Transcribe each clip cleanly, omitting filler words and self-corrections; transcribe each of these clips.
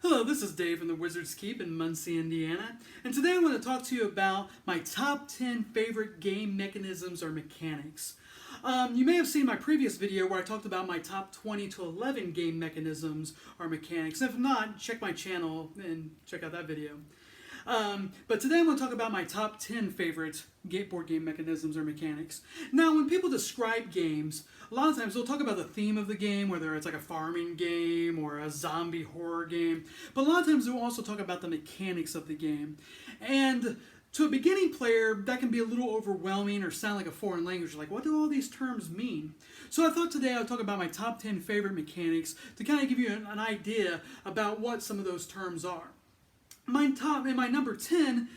Hello, this is Dave from the Wizard's Keep in Muncie, Indiana, and today I want to talk to you about my top 10 favorite game mechanisms or mechanics. You may have seen my previous video where I talked about my top 20 to 11 game mechanisms or mechanics. If not, check my channel and check out that video. But today I'm going to talk about my top 10 favorite board game mechanisms or mechanics. Now, when people describe games, a lot of times they'll talk about the theme of the game, whether it's like a farming game or a zombie horror game. But a lot of times they'll also talk about the mechanics of the game. And to a beginning player, that can be a little overwhelming or sound like a foreign language. Like, what do all these terms mean? So I thought today I would talk about my top 10 favorite mechanics to kind of give you an idea about what some of those terms are. My number 10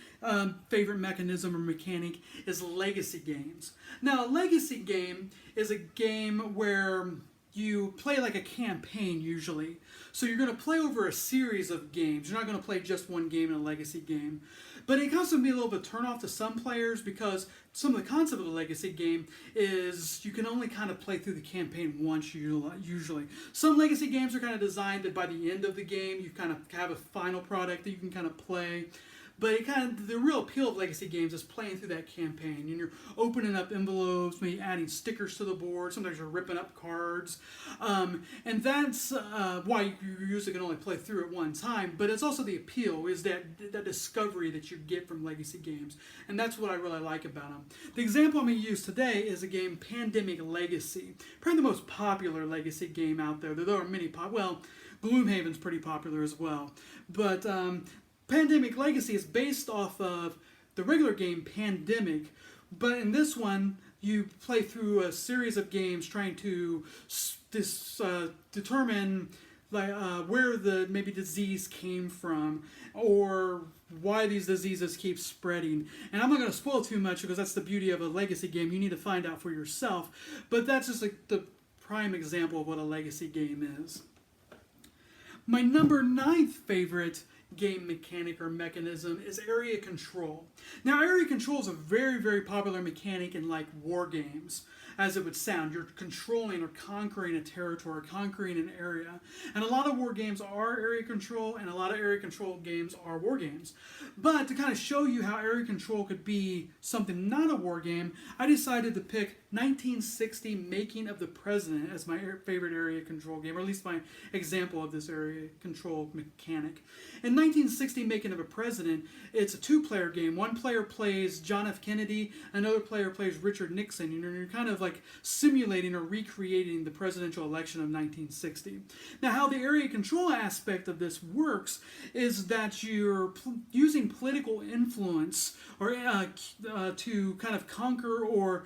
favorite mechanism or mechanic is legacy games. Now, a legacy game is a game where you play like a campaign usually. So you're going to play over a series of games. You're not going to play just one game in a legacy game. But it can also be a little bit of a turnoff to some players because some of the concept of a legacy game is you can only kind of play through the campaign once usually. Some legacy games are kind of designed that by the end of the game you kind of have a final product that you can kind of play. But the real appeal of legacy games is playing through that campaign. And you're opening up envelopes, maybe adding stickers to the board. Sometimes you're ripping up cards. And that's why you usually can only play through at one time. But it's also the appeal, is that discovery that you get from legacy games. And that's what I really like about them. The example I'm going to use today is a game, Pandemic Legacy. Probably the most popular legacy game out there. There are many, Gloomhaven's pretty popular as well. But Pandemic Legacy is based off of the regular game Pandemic, but in this one you play through a series of games trying to determine where the maybe disease came from or why these diseases keep spreading. And I'm not going to spoil too much because that's the beauty of a legacy game. You need to find out for yourself, but that's just like the prime example of what a legacy game is. My number 9 favorite game mechanic or mechanism is area control. Now, area control is a very, very popular mechanic in like war games, as it would sound. You're controlling or conquering a territory, conquering an area. And a lot of war games are area control, and a lot of area control games are war games. But to kind of show you how area control could be something not a war game, I decided to pick 1960 Making of the President as my favorite area control game, or at least my example of this area control mechanic. In 1960 Making of a President, it's a two-player game. One player plays John F. Kennedy, another player plays Richard Nixon. You're kind of like simulating or recreating the presidential election of 1960. Now, how the area control aspect of this works is that you're using political influence or to kind of conquer or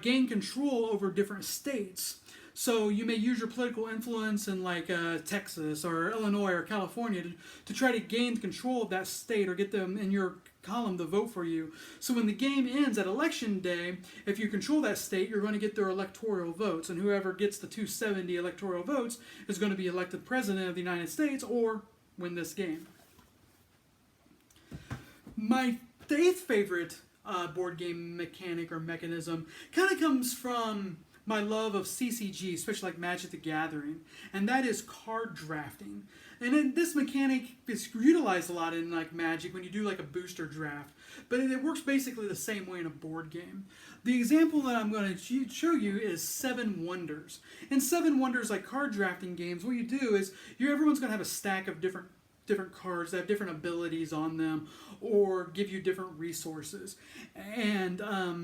gain control over different states. So you may use your political influence in like Texas or Illinois or California to try to gain control of that state or get them in your column to vote for you. So when the game ends at election day, if you control that state, you're going to get their electoral votes. And whoever gets the 270 electoral votes is going to be elected president of the United States or win this game. My 8th favorite board game mechanic or mechanism kind of comes from my love of CCG, especially like Magic the Gathering, and that is card drafting. And then this mechanic is utilized a lot in like Magic when you do like a booster draft, but it works basically the same way in a board game. The example that I'm going to show you is Seven Wonders. In Seven Wonders, like card drafting games, what you do is everyone's going to have a stack of different cards that have different abilities on them or give you different resources. And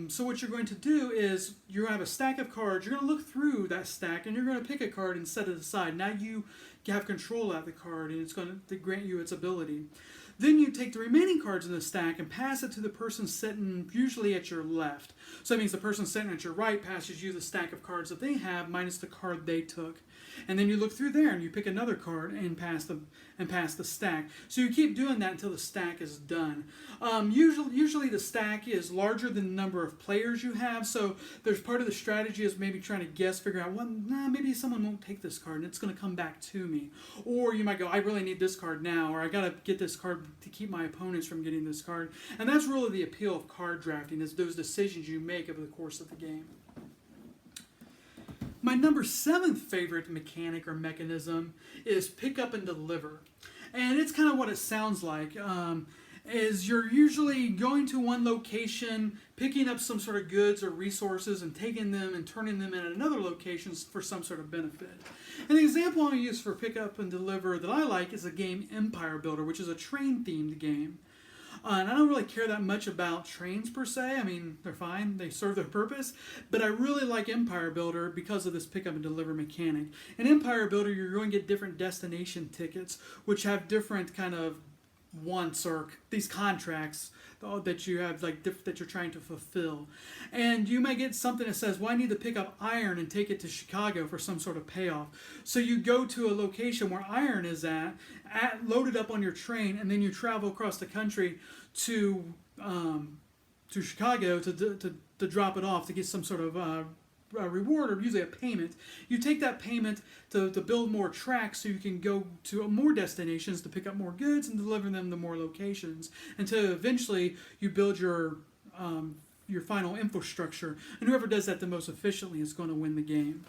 so what you're going to do is you're going to have a stack of cards. You're going to look through that stack and you're going to pick a card and set it aside. Now you have control of the card and it's going to grant you its ability. Then you take the remaining cards in the stack and pass it to the person sitting usually at your left. So that means the person sitting at your right passes you the stack of cards that they have minus the card they took. And then you look through there and you pick another card and pass the stack. So you keep doing that until the stack is done. Usually the stack is larger than the number of players you have. So there's part of the strategy is maybe trying to figure out, maybe someone won't take this card and it's going to come back to me. Or you might go, I really need this card now, or I got to get this card to keep my opponents from getting this card. And that's really the appeal of card drafting, is those decisions you make over the course of the game. My number 7th favorite mechanic or mechanism is pick up and deliver. And it's kind of what it sounds like. Is you're usually going to one location, picking up some sort of goods or resources and taking them and turning them in at another location for some sort of benefit. And the example I use for pick up and deliver that I like is the game Empire Builder, which is a train-themed game. And I don't really care that much about trains per se. I mean, they're fine. They serve their purpose. But I really like Empire Builder because of this pick up and deliver mechanic. In Empire Builder, you're going to get different destination tickets, which have different kind of wants or these contracts that you have that you're trying to fulfill. And you may get something that says, well, I need to pick up iron and take it to Chicago for some sort of payoff. So you go to a location where iron is loaded up on your train, and then you travel across the country to Chicago to drop it off to get some sort of a reward, or usually a payment. You take that payment to build more tracks so you can go to more destinations to pick up more goods and deliver them to more locations until eventually you build your final infrastructure. And whoever does that the most efficiently is going to win the game.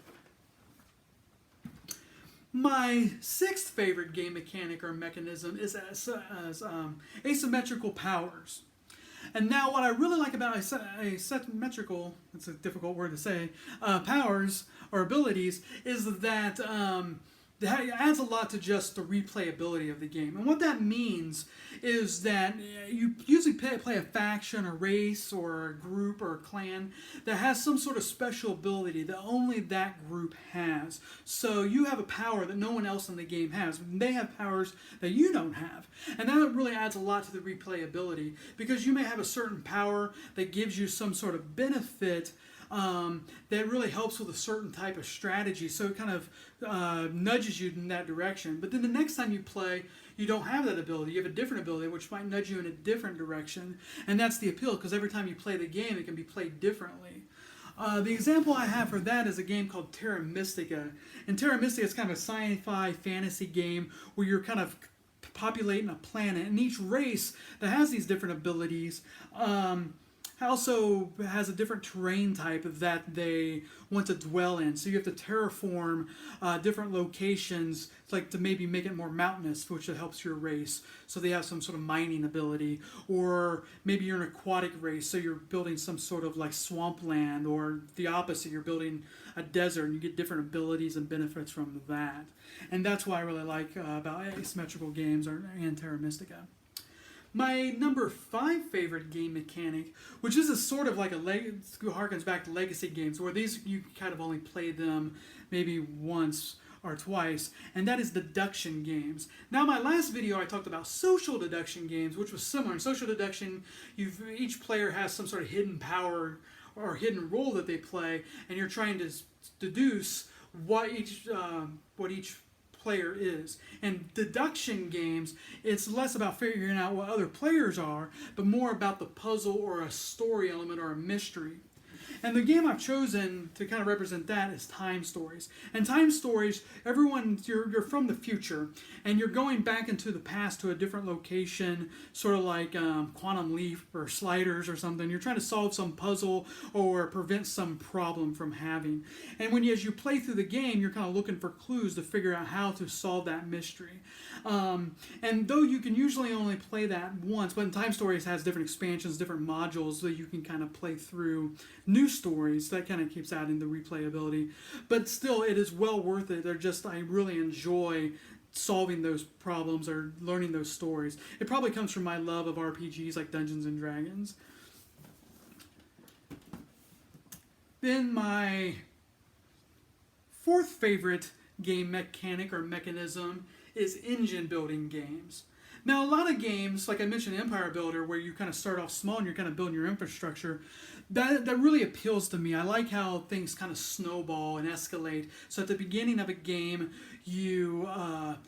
My sixth favorite game mechanic or mechanism is asymmetrical powers. And now what I really like about asymmetrical, it's a difficult word to say, powers or abilities is that it adds a lot to just the replayability of the game. And what that means is that you usually play a faction, a race, or a group, or a clan that has some sort of special ability that only that group has. So you have a power that no one else in the game has. They have powers that you don't have. And that really adds a lot to the replayability, because you may have a certain power that gives you some sort of benefit that really helps with a certain type of strategy, so it kind of nudges you in that direction. But then the next time you play, you don't have that ability. You have a different ability which might nudge you in a different direction, and that's the appeal, because every time you play the game, it can be played differently. The example I have for that is a game called Terra Mystica. And Terra Mystica is kind of a sci-fi fantasy game where you're kind of populating a planet, and each race that has these different abilities also has a different terrain type that they want to dwell in. So you have to terraform different locations, like to maybe make it more mountainous, which helps your race. So they have some sort of mining ability. Or maybe you're an aquatic race, so you're building some sort of like swampland, or the opposite, you're building a desert, and you get different abilities and benefits from that. And that's what I really like about asymmetrical games and Terra Mystica. My number 5 favorite game mechanic, which is a sort of like harkens back to legacy games, where these you kind of only play them maybe once or twice, and that is deduction games. Now, my last video I talked about social deduction games, which was similar. In social deduction, each player has some sort of hidden power or hidden role that they play, and you're trying to deduce what each player is. And deduction games, it's less about figuring out what other players are, but more about the puzzle or a story element or a mystery. And the game I've chosen to kind of represent that is Time Stories. And Time Stories, you're from the future, and you're going back into the past to a different location, sort of like Quantum Leap or Sliders or something. You're trying to solve some puzzle or prevent some problem from having. And as you play through the game, you're kind of looking for clues to figure out how to solve that mystery. And though you can usually only play that once, but in Time Stories has different expansions, different modules that you can kind of play through new stories. That kind of keeps adding the replayability. But still, it is well worth it. I really enjoy solving those problems or learning those stories. It probably comes from my love of RPGs like Dungeons and Dragons. Then my 4th favorite game mechanic or mechanism is engine building games. Now, a lot of games, like I mentioned Empire Builder, where you kind of start off small and you're kind of building your infrastructure, that really appeals to me. I like how things kind of snowball and escalate. So at the beginning of a game, you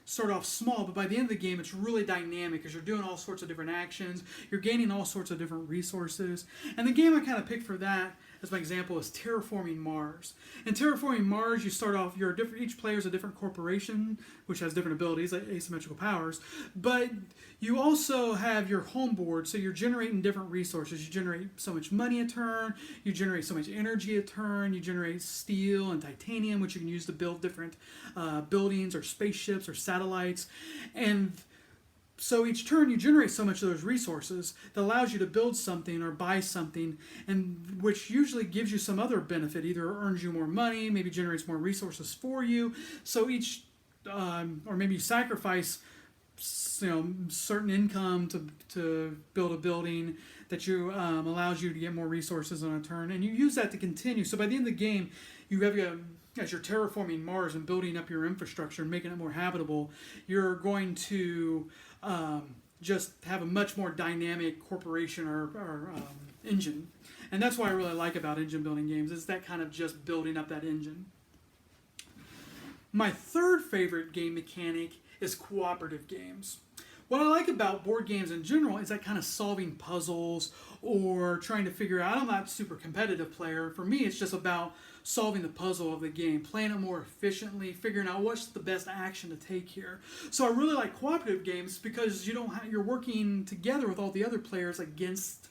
start off small, but by the end of the game, it's really dynamic because you're doing all sorts of different actions. You're gaining all sorts of different resources. And the game I kind of picked for that, as my example, is Terraforming Mars. In Terraforming Mars, you start off, each player is a different corporation, which has different abilities, like asymmetrical powers, but you also have your home board, so you're generating different resources. You generate so much money a turn, you generate so much energy a turn, you generate steel and titanium, which you can use to build different buildings or spaceships or satellites. And So each turn you generate so much of those resources that allows you to build something or buy something, and which usually gives you some other benefit. Either earns you more money, maybe generates more resources for you. So each, or maybe you sacrifice, certain income to build a building that you allows you to get more resources on a turn, and you use that to continue. So by the end of the game, you have as you're terraforming Mars and building up your infrastructure and making it more habitable, you're going to just have a much more dynamic corporation or engine. And that's what I really like about engine building games, is that kind of just building up that engine. My third favorite game mechanic is cooperative games. What I like about board games in general is that kind of solving puzzles or trying to figure out. I'm not a super competitive player. For me, it's just about solving the puzzle of the game, playing it more efficiently, figuring out what's the best action to take here. So I really like cooperative games because you're working together with all the other players against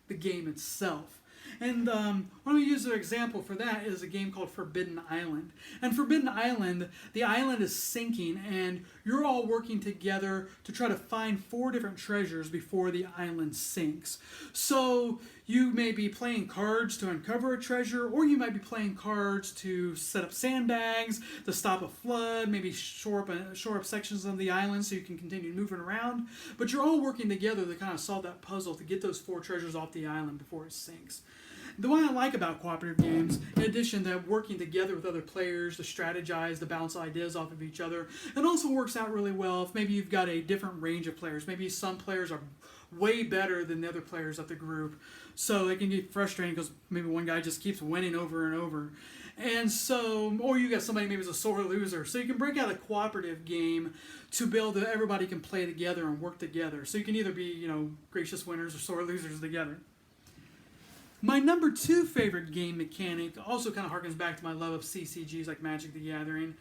the game itself. And one we use an example for that is a game called Forbidden Island. And Forbidden Island, the island is sinking, and you're all working together to try to find 4 different treasures before the island sinks. So you may be playing cards to uncover a treasure, or you might be playing cards to set up sandbags, to stop a flood, maybe shore up sections of the island so you can continue moving around. But you're all working together to kind of solve that puzzle to get those 4 treasures off the island before it sinks. The one I like about cooperative games, in addition to working together with other players to strategize, to bounce ideas off of each other, it also works out really well if maybe you've got a different range of players. Maybe some players are way better than the other players of the group, so it can get frustrating because maybe one guy just keeps winning over and over. And so, or you got somebody maybe who's a sore loser. So you can break out a cooperative game to build that everybody can play together and work together. So you can either be, gracious winners or sore losers together. My number 2 favorite game mechanic also kind of harkens back to my love of CCGs like Magic the Gathering,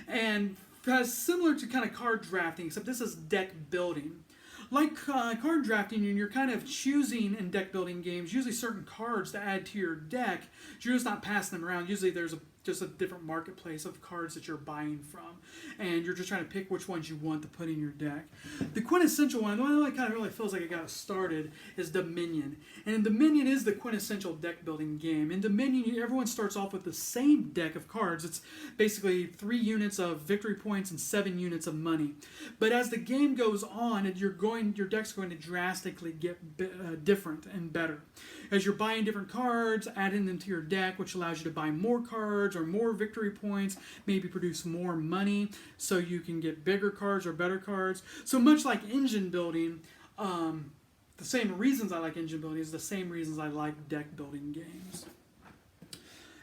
and has similar to kind of card drafting, except this is deck building. Like card drafting, you're kind of choosing in deck building games usually certain cards to add to your deck. You're just not passing them around. Usually there's just a different marketplace of cards that you're buying from, and you're just trying to pick which ones you want to put in your deck. The quintessential one, the one that kind of really feels like it got started, is Dominion. And Dominion is the quintessential deck building game. In Dominion, everyone starts off with the same deck of cards. It's basically 3 units of victory points and 7 units of money. But as the game goes on, your deck's going to drastically get different and better. As you're buying different cards, adding them to your deck, which allows you to buy more cards or more victory points, maybe produce more money so you can get bigger cards or better cards. So much like engine building, the same reasons I like engine building is the same reasons I like deck building games.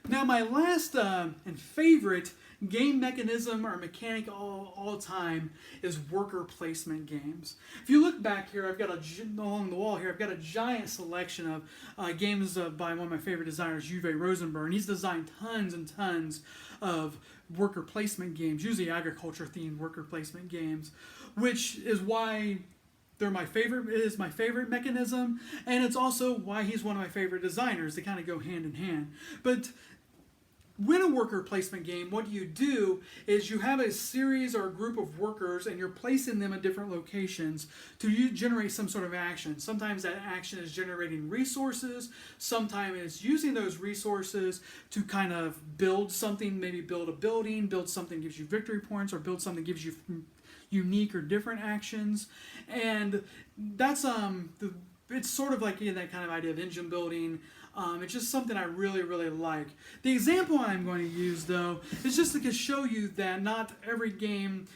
Now my last and favorite game mechanism or mechanic all time is worker placement games. If you look back here, along the wall here, I've got a giant selection of games by one of my favorite designers, Uwe Rosenberg. He's designed tons and tons of worker placement games, usually agriculture-themed worker placement games, which is why they're my favorite. It is my favorite mechanism, and it's also why he's one of my favorite designers. They kind of go hand in hand. But when a worker placement game, what you do is you have a series or a group of workers and you're placing them at different locations to generate some sort of action. Sometimes that action is generating resources. Sometimes it's using those resources to kind of build something, maybe build a building, build something that gives you victory points, or build something that gives you unique or different actions. And that's it's sort of like that kind of idea of engine building. It's just something I really, really like. The example I'm going to use, though, is just to show you that not every game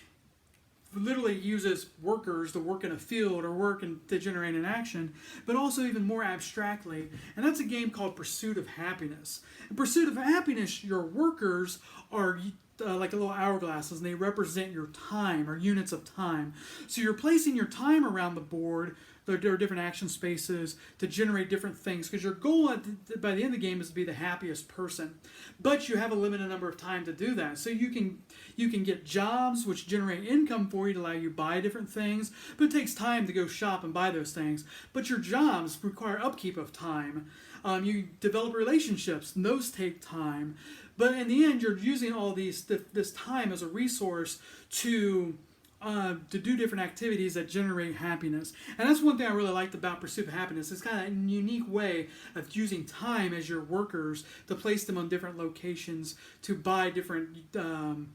literally uses workers to work in a field or work to generate an action, but also even more abstractly. And that's a game called Pursuit of Happiness. In Pursuit of Happiness, your workers are like little hourglasses, and they represent your time or units of time. So you're placing your time around the board. There are different action spaces to generate different things, because your goal by the end of the game is to be the happiest person. But you have a limited number of time to do that. So you can get jobs which generate income for you to allow you to buy different things, but it takes time to go shop and buy those things. But your jobs require upkeep of time. You develop relationships, and those take time. But in the end, you're using all this time as a resource to to do different activities that generate happiness. And that's one thing I really liked about Pursuit of Happiness. It's kind of a unique way of using time as your workers to place them on different locations, to buy different, to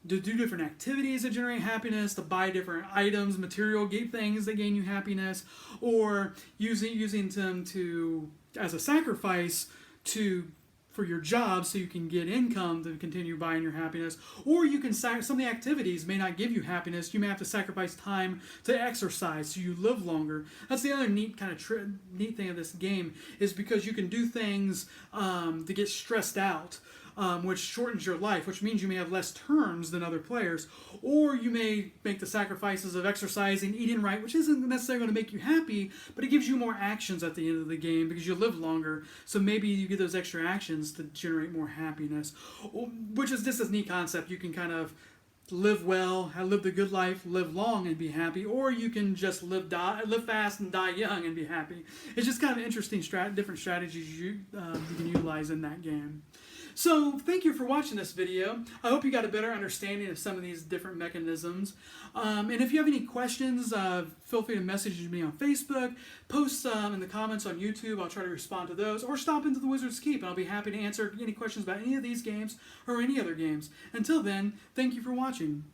do different activities that generate happiness, to buy different items, material things that gain you happiness, or using them to as a sacrifice for your job so you can get income to continue buying your happiness. Or you can some of the activities may not give you happiness. You may have to sacrifice time to exercise so you live longer. That's the other neat kind of neat thing of this game, is because you can do things to get stressed out, which shortens your life, which means you may have less turns than other players. Or you may make the sacrifices of exercising, eating right, which isn't necessarily going to make you happy, but it gives you more actions at the end of the game because you live longer. So maybe you get those extra actions to generate more happiness, which is just this neat concept. You can kind of live well, live the good life, live long and be happy, or you can just live fast and die young and be happy. It's just kind of interesting different strategies you can utilize in that game. So thank you for watching this video. I hope you got a better understanding of some of these different mechanisms. And if you have any questions, feel free to message me on Facebook, post in the comments on YouTube. I'll try to respond to those, or stop into the Wizard's Keep, and I'll be happy to answer any questions about any of these games or any other games. Until then, thank you for watching.